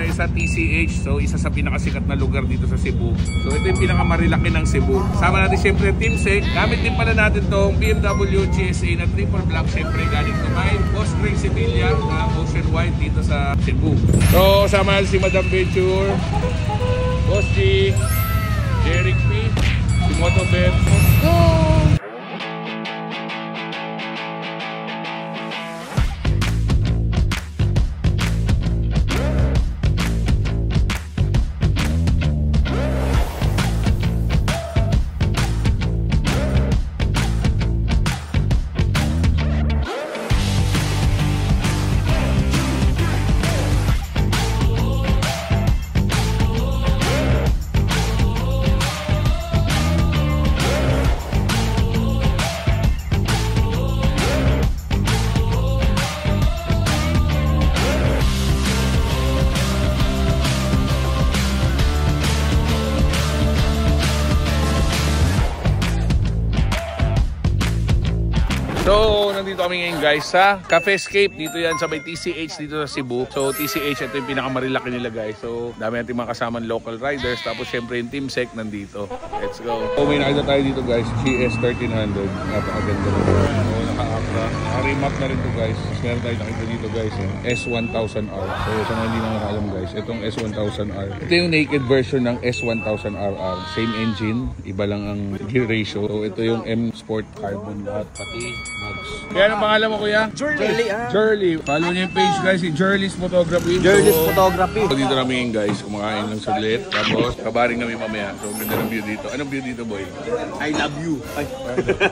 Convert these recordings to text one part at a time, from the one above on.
tayo sa TCH. So isa sa pinakasikat na lugar dito sa Cebu. So ito yung pinakamarilaki ng Cebu. Sama natin siyempre Team Sec. Gamit din pala natin tong BMW GSA na triple black. Siyempre galing kumain. Boss Greg Sevilla na Ocean White dito sa Cebu. So sama natin si Madam Venture, Boss G, Jeric P, si Motobet. Let's go! So, nandito kami ngayon guys sa Cafe Escape. Dito yan sa may TCH dito sa Cebu. So, TCH ito yung pinakamarilaki nila guys. So, dami natin mga kasamang local riders. Tapos, syempre yung Team Sec nandito. Let's go. So, may nakita tayo dito guys. GS1300. Napakaganda na. So, naka-Acra. Naka-remark na rin to guys. Mas meron tayo nakita dito guys. S1000R. So, sa mga hindi na nakaalam guys. Itong S1000R. Ito yung naked version ng S1000RR. Same engine. Iba lang ang gear ratio. So, ito yung M Sport Carbon lahat. Pati mags. Kaya anong pangalan mo kuya? Jurley. Jurley. Follow niyo yung page guys, si Jurley's Photography. Jurley's Photography. So, dito namin guys, kumakain lang saglit. Tapos, kabaring kami mamaya. So, ganda ng view dito. Anong view dito boy? I love you.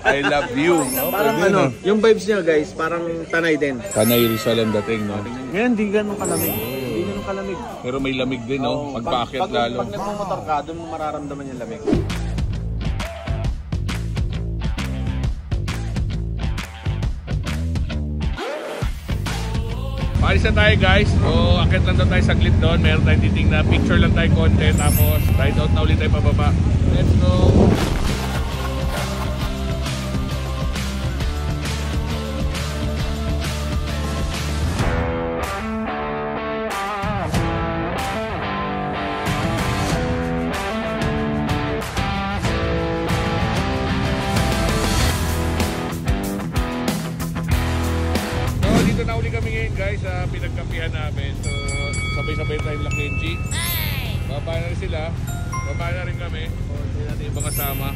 I love you. Parang ano, yung vibes niya guys, parang Tanay din. Tanay Rizal ang dating, no? Ngayon, di ganun kalamig. Di ganun kalamig. Pero may lamig din, no? Pagpaakyat lalo. Pag nagmumotor ka, doon mo mararamdaman yung lamig. Paalis na tayo guys. So, akit lang daw tayo saglit doon. Meron tayong titingnan. Picture lang tayo konti. Tapos, ride out na ulit tayo pababa. Let's go! Dito na uli kami ngayon guys sa pinagkampihan namin. So sabay-sabay tayong Lakenji. Baba na rin sila. Baba na rin kami. O hindi natin ibang kasama.